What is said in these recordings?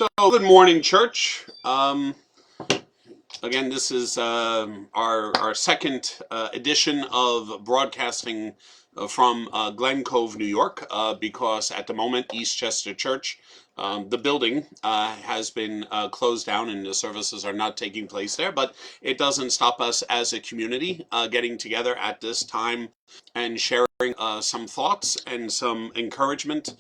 So, good morning, church. Again, this is our second edition of broadcasting from Glen Cove, New York, because at the moment, Eastchester Church, the building has been closed down and the services are not taking place there, but it doesn't stop us as a community getting together at this time and sharing some thoughts and some encouragement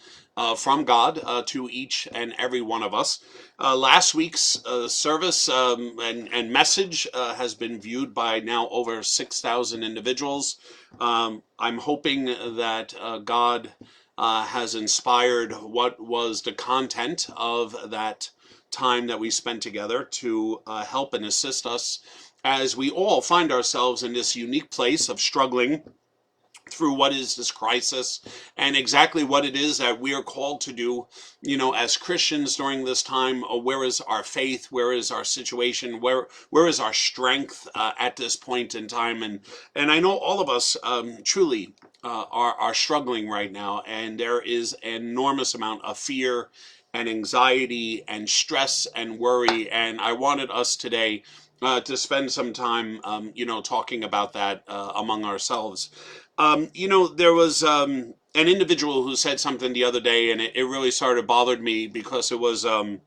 from God to each and every one of us. Last week's service and message has been viewed by now over 6,000 individuals. I'm hoping that God has inspired what was the content of that time that we spent together to help and assist us as we all find ourselves in this unique place of struggling through what is this crisis and exactly what it is that we are called to do, as Christians during this time. Where is our faith? Where is our situation? Where is our strength at this point in time? And I know all of us truly are struggling right now, and there is an enormous amount of fear and anxiety and stress and worry. And I wanted us today to spend some time, talking about that among ourselves. There was an individual who said something the other day, and it really sort of bothered me because it was in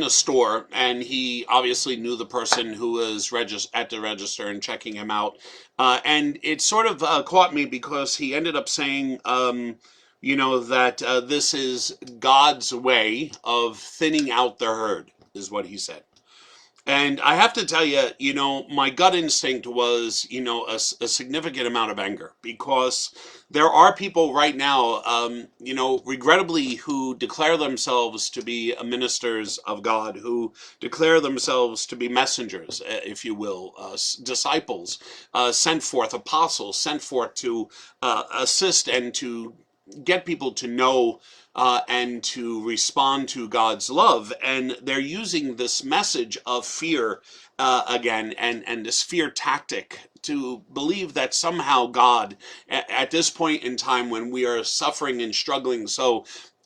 a store, and he obviously knew the person who was at the register and checking him out. And it sort of caught me because he ended up saying, that this is God's way of thinning out the herd, is what he said. And I have to tell you, my gut instinct was, a significant amount of anger because there are people right now, regrettably, who declare themselves to be ministers of God, who declare themselves to be messengers, if you will, disciples, sent forth, apostles, sent forth to assist and to get people to know and to respond to God's love. And they're using this message of fear again, and this fear tactic to believe that somehow God, at this point in time when we are suffering and struggling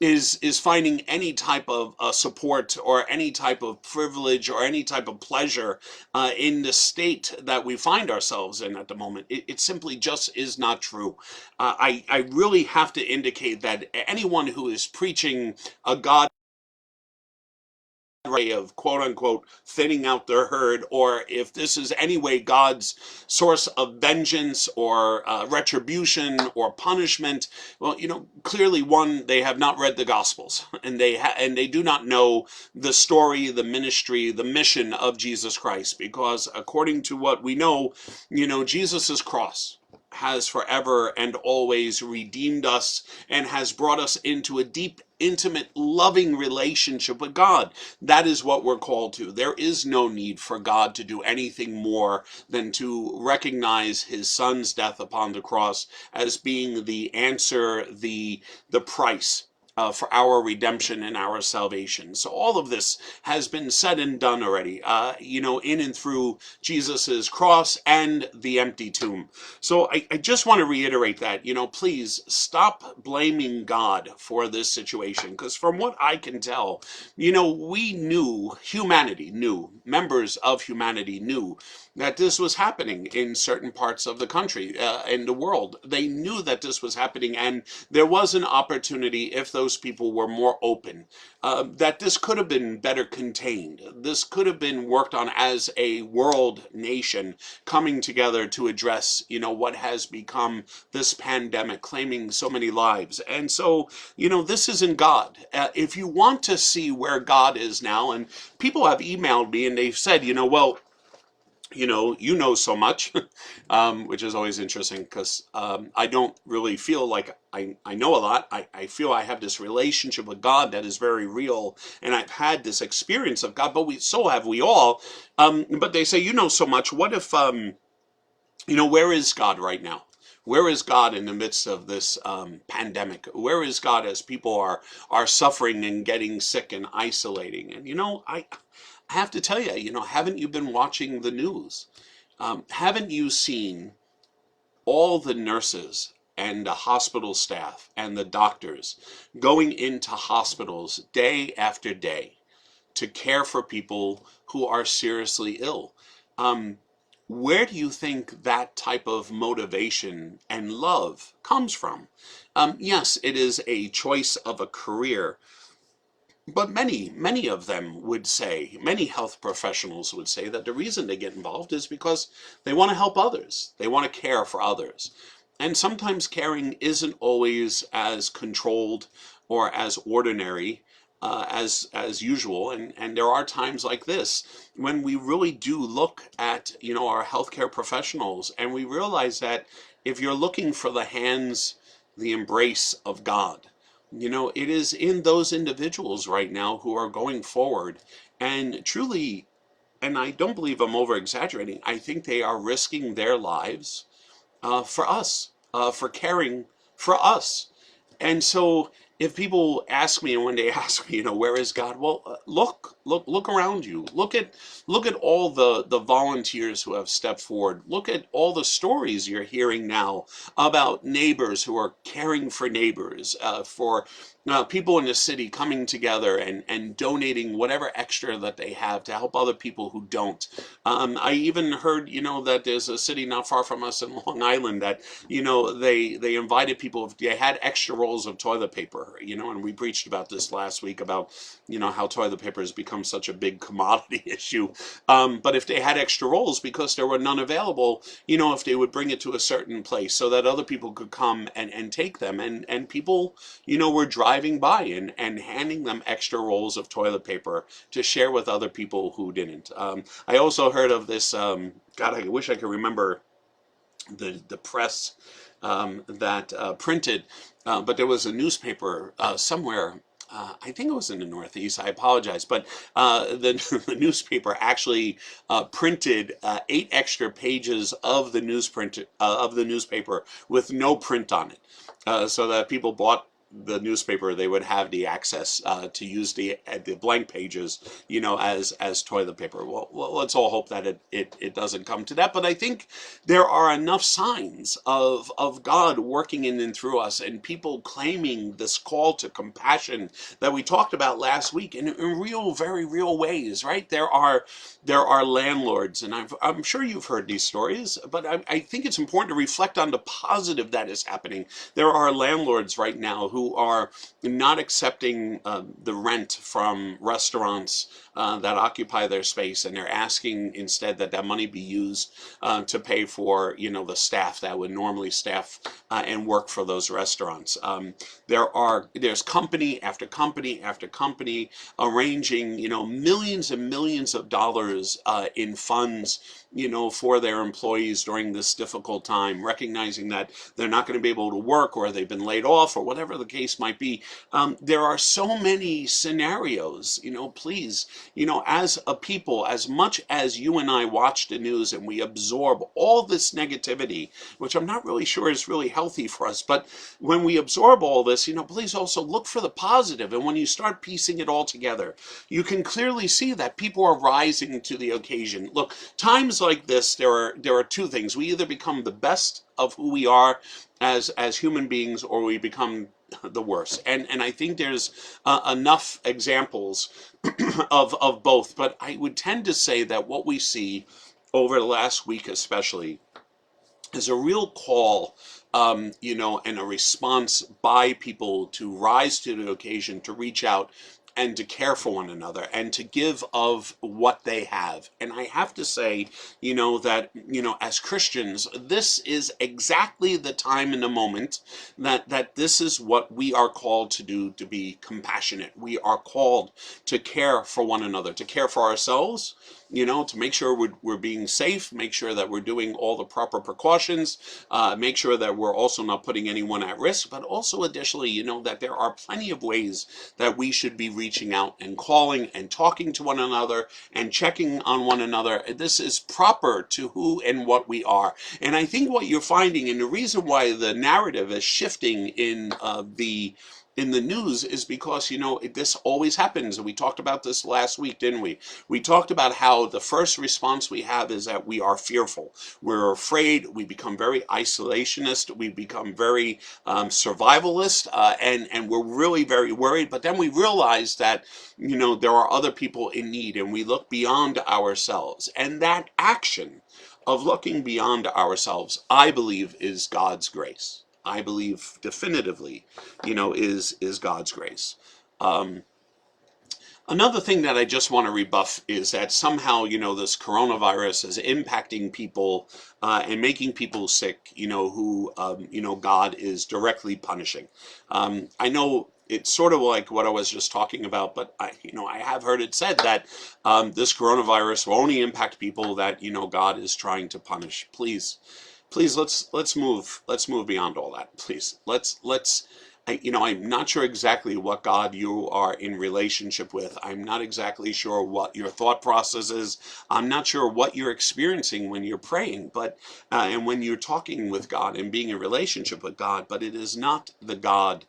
is finding any type of support or any type of privilege or any type of pleasure in the state that we find ourselves in at the moment. It simply just is not true. I really have to indicate that anyone who is preaching a God way of quote unquote thinning out their herd, or if this is any way God's source of vengeance or retribution or punishment, well, clearly, one, they have not read the Gospels, and they do not know the story, the ministry, the mission of Jesus Christ, because according to what we know, Jesus's cross has forever and always redeemed us and has brought us into a deep, intimate, loving relationship with God. That is what we're called to. There is no need for God to do anything more than to recognize his son's death upon the cross as being the answer, the price for our redemption and our salvation. So all of this has been said and done already, in and through Jesus's cross and the empty tomb. So I just want to reiterate that, please stop blaming God for this situation, because from what I can tell, members of humanity knew that this was happening in certain parts of the country, in the world. They knew that this was happening, and there was an opportunity, if those people were more open, that this could have been better contained. This could have been worked on as a world nation coming together to address, what has become this pandemic, claiming so many lives. And so, this is in God. If you want to see where God is now, and people have emailed me and they've said, well, so much, which is always interesting because I don't really feel like I know a lot. I feel I have this relationship with God that is very real, and I've had this experience of God, but so have we all. But they say, so much. What if, where is God right now? Where is God in the midst of this pandemic? Where is God as people are suffering and getting sick and isolating? And I have to tell you, haven't you been watching the news? Haven't you seen all the nurses and the hospital staff and the doctors going into hospitals day after day to care for people who are seriously ill. Um, where do you think that type of motivation and love comes from? Yes, it is a choice of a career, but many of them would say, many health professionals would say that the reason they get involved is because they want to help others. They want to care for others. And sometimes caring isn't always as controlled or as ordinary as usual. And there are times like this when we really do look at, our healthcare professionals, and we realize that if you're looking for the hands, the embrace of God, it is in those individuals right now who are going forward and truly, and I don't believe I'm over exaggerating, I think they are risking their lives for us, for caring for us. And so if people ask me, and when they ask me, where is God? Well, look around you. Look at all the volunteers who have stepped forward. Look at all the stories you're hearing now about neighbors who are caring for neighbors, for people in the city coming together and donating whatever extra that they have to help other people who don't. I even heard, that there's a city not far from us in Long Island that, they invited people, if they had extra rolls of toilet paper, and we preached about this last week about, how toilet paper has become such a big commodity issue. But if they had extra rolls because there were none available, if they would bring it to a certain place so that other people could come and take them, and people, were driving by and handing them extra rolls of toilet paper to share with other people who didn't. I also heard of this, God, I wish I could remember the press that printed, but there was a newspaper somewhere. I think it was in the Northeast. I apologize, but the newspaper actually printed 8 extra pages of the newspaper with no print on it, so that people bought the newspaper, they would have the access to use the blank pages, as toilet paper. Well, let's all hope that it doesn't come to that. But I think there are enough signs of God working in and through us, and people claiming this call to compassion that we talked about last week in real, very real ways, right? There are landlords, and I'm sure you've heard these stories, but I think it's important to reflect on the positive that is happening. There are landlords right now who are not accepting the rent from restaurants that occupy their space, and they're asking instead that money be used to pay for, the staff that would normally staff and work for those restaurants. There's company after company after company arranging, millions and millions of dollars in funds, for their employees during this difficult time, recognizing that they're not going to be able to work, or they've been laid off, or whatever the case might be. There are so many scenarios, please, as a people, as much as you and I watch the news and we absorb all this negativity, which I'm not really sure is really healthy for us, but when we absorb all this, please also look for the positive. And when you start piecing it all together, you can clearly see that people are rising to the occasion. Look, times like this, there are two things. We either become the best of who we are as human beings, or we become the worst. And I think there's enough examples of both. But I would tend to say that what we see over the last week especially is a real call, and a response by people to rise to the occasion, to reach out and to care for one another and to give of what they have. And I have to say, that, as Christians, this is exactly the time and the moment that this is what we are called to do, to be compassionate. We are called to care for one another, to care for ourselves, to make sure we're being safe, make sure that we're doing all the proper precautions, make sure that we're also not putting anyone at risk, but also additionally, that there are plenty of ways that we should be reaching out and calling and talking to one another and checking on one another. This is proper to who and what we are. And I think what you're finding, and the reason why the narrative is shifting in the in the news is because, this always happens. And we talked about this last week, didn't we? We talked about how the first response we have is that we are fearful. We're afraid. We become very isolationist. We become very survivalist, and we're really very worried. But then we realize that, there are other people in need, and we look beyond ourselves. And that action of looking beyond ourselves, I believe, is God's grace. I believe definitively, is God's grace. Another thing that I just want to rebuff is that somehow, this coronavirus is impacting people and making people sick, who, God is directly punishing. I know it's sort of like what I was just talking about, but I have heard it said that this coronavirus will only impact people that, God is trying to punish. Please, let's move beyond all that. Please, I'm not sure exactly what God you are in relationship with. I'm not exactly sure what your thought process is. I'm not sure what you're experiencing when you're praying, but and when you're talking with God and being in relationship with God. But it is not the God.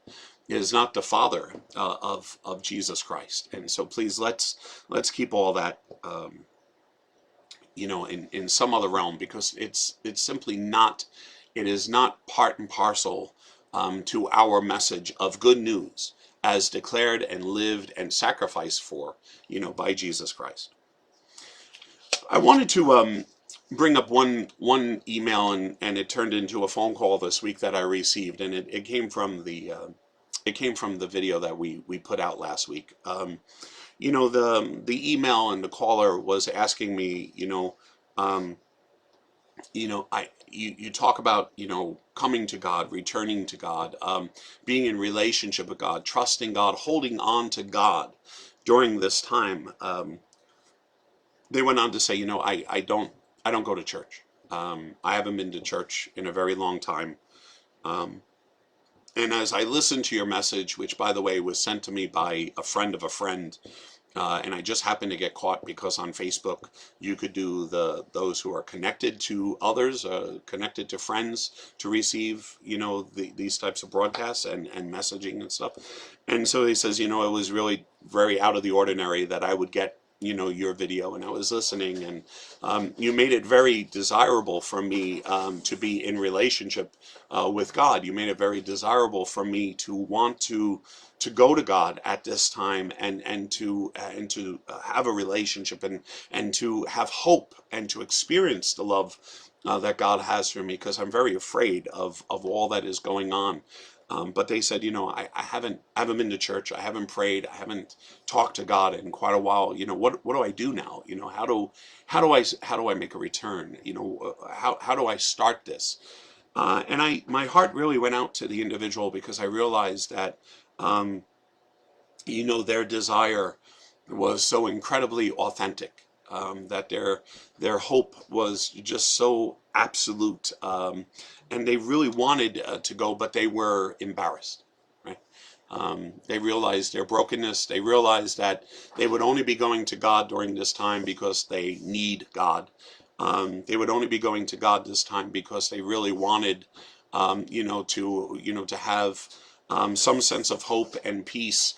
It is not the Father of Jesus Christ. And so, please, let's keep all that. In some other realm, because it's simply not, it is not part and parcel to our message of good news as declared and lived and sacrificed for, by Jesus Christ. I wanted to bring up one email, and it turned into a phone call this week that I received, and it came from the video that we put out last week. The email and the caller was asking me, you talk about, coming to God, returning to God, being in relationship with God, trusting God, holding on to God during this time. They went on to say, I don't go to church. I haven't been to church in a very long time. And as I listened to your message, which, by the way, was sent to me by a friend of a friend, and I just happened to get caught because on Facebook you could do those who are connected to others, connected to friends, to receive these types of broadcasts and messaging and stuff. And so he says, it was really very out of the ordinary that I would get your video, and I was listening, and you made it very desirable for me to be in relationship with God. You made it very desirable for me to want to go to God at this time, and to have a relationship, and to have hope, and to experience the love that God has for me, because I'm very afraid of all that is going on. But they said, I haven't been to church. I haven't prayed. I haven't talked to God in quite a while. What do I do now? How do I make a return? How do I start this? And my heart really went out to the individual, because I realized that, their desire was so incredibly authentic, that their hope was just so absolute, and they really wanted to go, but they were embarrassed, right? They realized their brokenness. They realized that they would only be going to God during this time because they need God. They would only be going to God this time because they really wanted, to have some sense of hope and peace,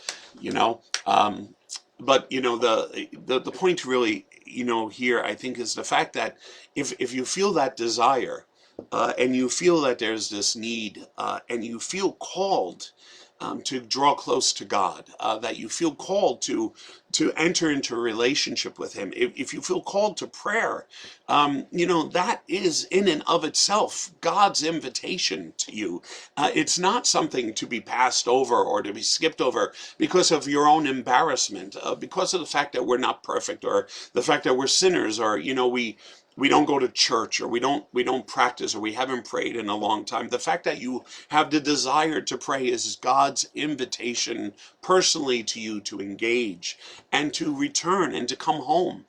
but the point really, here, I think, is the fact that if you feel that desire, and you feel that there's this need, and you feel called to draw close to God, that you feel called to enter into a relationship with Him, if you feel called to prayer, that is in and of itself God's invitation to you. It's not something to be passed over or to be skipped over because of your own embarrassment, because of the fact that we're not perfect, or the fact that we're sinners, or we don't go to church, or we don't practice, or we haven't prayed in a long time. The fact that you have the desire to pray is God's invitation personally to you to engage and to return and to come home.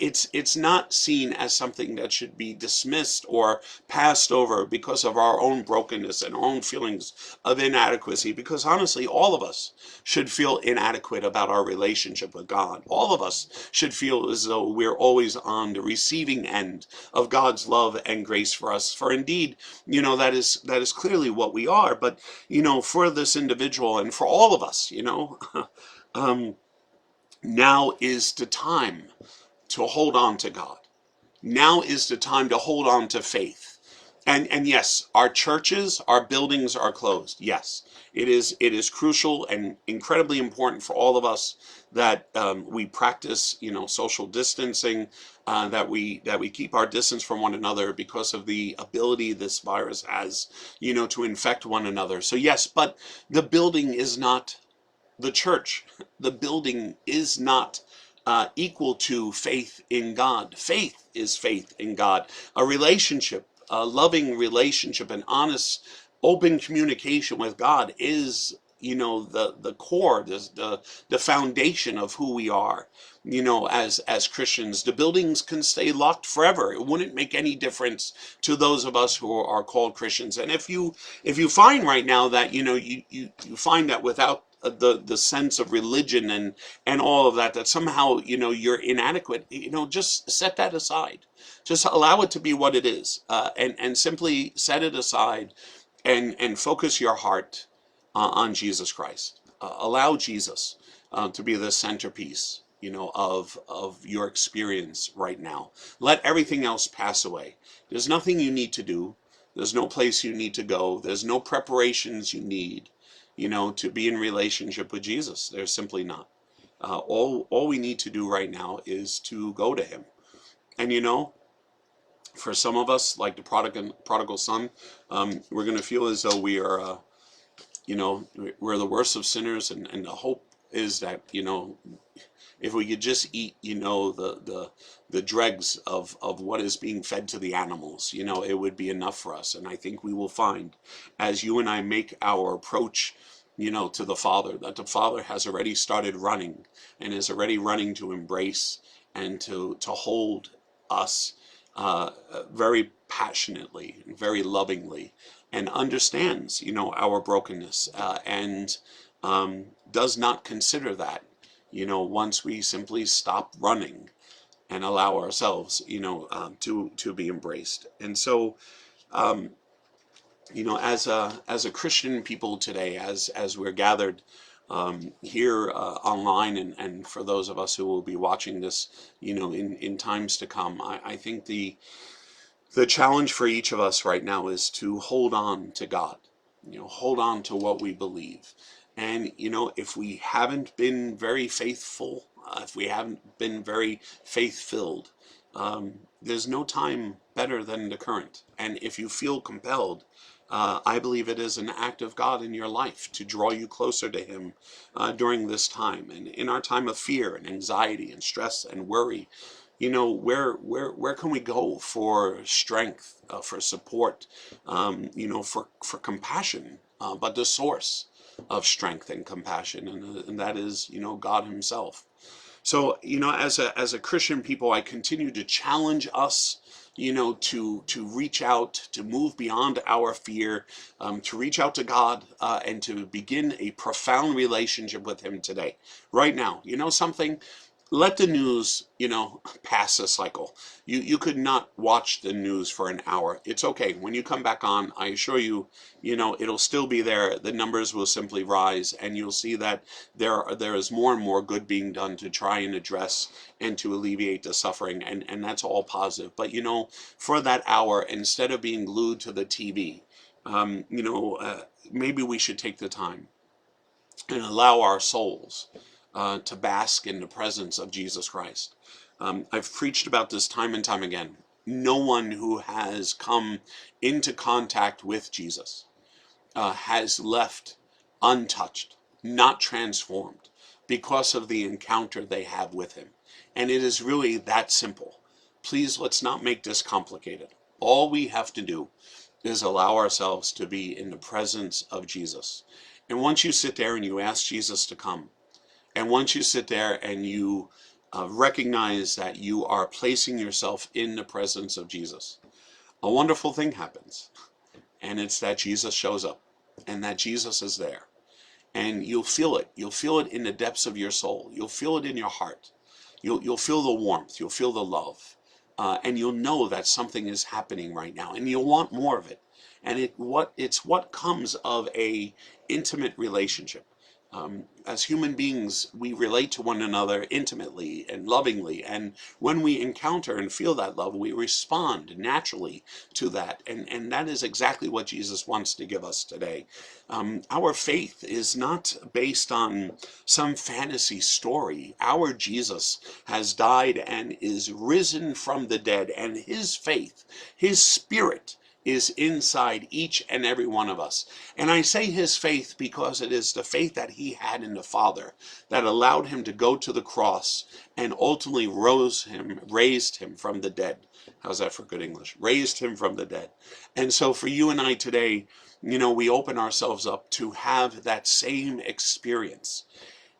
It's not seen as something that should be dismissed or passed over because of our own brokenness and our own feelings of inadequacy, because honestly, all of us should feel inadequate about our relationship with God. All of us should feel as though we're always on the receiving end of God's love and grace for us. For indeed, that is clearly what we are. But, for this individual and for all of us, now is the time to hold on to God. Now is the time to hold on to faith. And yes, our churches, our buildings are closed. Yes, it is crucial and incredibly important for all of us that we practice, social distancing, that we keep our distance from one another because of the ability this virus has, to infect one another. So yes, but the building is not the church. The building is not equal to faith in God. Faith is faith in God. A relationship, a loving relationship, an honest, open communication with God is, the core, the foundation of who we are. As Christians, the buildings can stay locked forever. It wouldn't make any difference to those of us who are called Christians. And if you find right now that you find that without the sense of religion and all of that somehow you're inadequate, just set that aside. Just allow it to be what it is, and simply set it aside and focus your heart on Jesus Christ. Allow Jesus to be the centerpiece, of your experience right now. Let everything else pass away. There's nothing you need to do. There's no place you need to go. There's no preparations you need, to be in relationship with Jesus. There's simply not. All we need to do right now is to go to him. And for some of us, like the prodigal son, we're going to feel as though we are, we're the worst of sinners, and the hope is that, if we could just eat, the dregs of what is being fed to the animals, it would be enough for us. And I think we will find, as you and I make our approach, to the Father, that the Father has already started running and is already running to embrace and to hold us very passionately, very lovingly, and understands, our brokenness, and does not consider that, once we simply stop running and allow ourselves, to be embraced. And so, as a Christian people today, as we're gathered here online, and for those of us who will be watching this, in times to come, I think the challenge for each of us right now is to hold on to God, hold on to what we believe. And, if we haven't been very faithful, if we haven't been very faith-filled, there's no time better than the current. And if you feel compelled, I believe it is an act of God in your life to draw you closer to him during this time. And in our time of fear and anxiety and stress and worry, where can we go for strength, for support, for compassion, but the source of strength and compassion, and that is, God himself. So, as a Christian people, I continue to challenge us, to reach out, to move beyond our fear, to reach out to God, and to begin a profound relationship with him today, right now. Something? Let the news, pass a cycle. You could not watch the news for an hour. It's okay. When you come back on, I assure you, it'll still be there. The numbers will simply rise, and you'll see that there is more and more good being done to try and address and to alleviate the suffering, and that's all positive. But, for that hour, instead of being glued to the TV, maybe we should take the time and allow our souls to bask in the presence of Jesus Christ. I've preached about this time and time again. No one who has come into contact with Jesus has left untouched, not transformed, because of the encounter they have with him. And it is really that simple. Please, let's not make this complicated. All we have to do is allow ourselves to be in the presence of Jesus. And once you sit there and you ask Jesus to come, and once you sit there and you recognize that you are placing yourself in the presence of Jesus, a wonderful thing happens. And it's that Jesus shows up, and that Jesus is there. And you'll feel it. You'll feel it in the depths of your soul. You'll feel it in your heart. You'll feel the warmth. You'll feel the love. and you'll know that something is happening right now, and you'll want more of it. And it's what comes of a intimate relationship. As human beings, we relate to one another intimately and lovingly, and when we encounter and feel that love, we respond naturally to that, and that is exactly what Jesus wants to give us today. Our faith is not based on some fantasy story. Our Jesus has died and is risen from the dead, and his faith, his spirit, is inside each and every one of us. And I say his faith because it is the faith that he had in the Father that allowed him to go to the cross and ultimately raised him from the dead. How's that for good English? Raised him from the dead. And so for you and I today, we open ourselves up to have that same experience.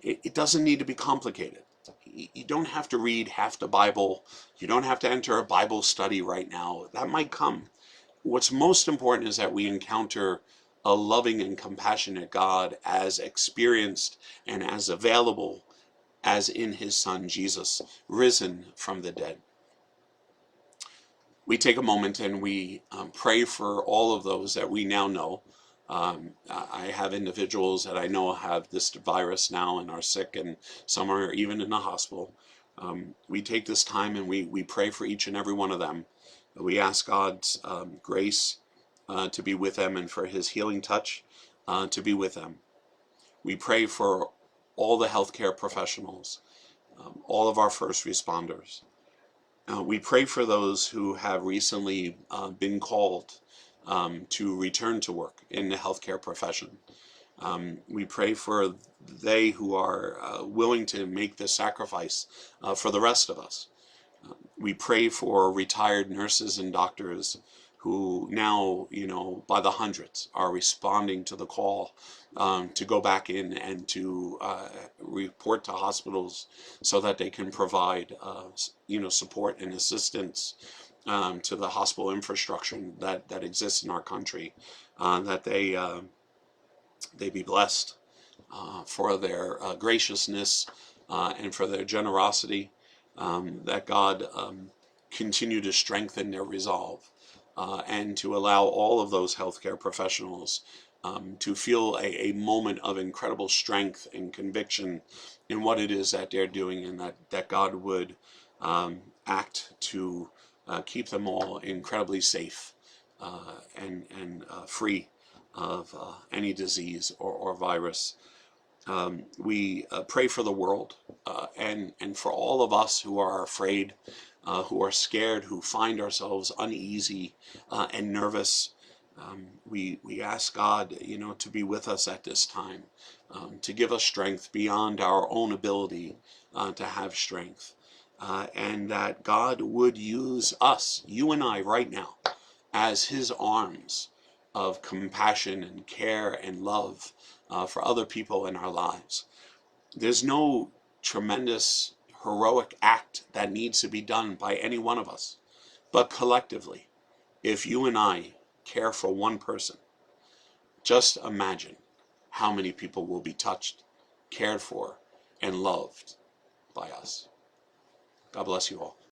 It doesn't need to be complicated. You don't have to read half the Bible. You don't have to enter a Bible study right now. That might come. What's most important is that we encounter a loving and compassionate God as experienced and as available as in his Son Jesus, risen from the dead. We take a moment and we pray for all of those that we now know. I have individuals that I know have this virus now and are sick, and some are even in the hospital. We take this time and we pray for each and every one of them. We ask God's grace to be with them, and for his healing touch to be with them. We pray for all the healthcare professionals, all of our first responders. We pray for those who have recently been called to return to work in the healthcare profession. We pray for they who are willing to make the sacrifice for the rest of us. We pray for retired nurses and doctors who now, by the hundreds are responding to the call to go back in and to report to hospitals so that they can provide, support and assistance to the hospital infrastructure that exists in our country, that they be blessed for their graciousness and for their generosity, that God continue to strengthen their resolve and to allow all of those healthcare professionals to feel a moment of incredible strength and conviction in what it is that they're doing, and that God would act to keep them all incredibly safe and free of any disease or virus. We pray for the world and for all of us who are afraid, who are scared, who find ourselves uneasy and nervous. We ask God, to be with us at this time, to give us strength beyond our own ability to have strength, and that God would use us, you and I, right now, as his arms of compassion and care and love for other people in our lives. There's no tremendous heroic act that needs to be done by any one of us, but collectively, if you and I care for one person, just imagine how many people will be touched, cared for, and loved by us. God bless you all.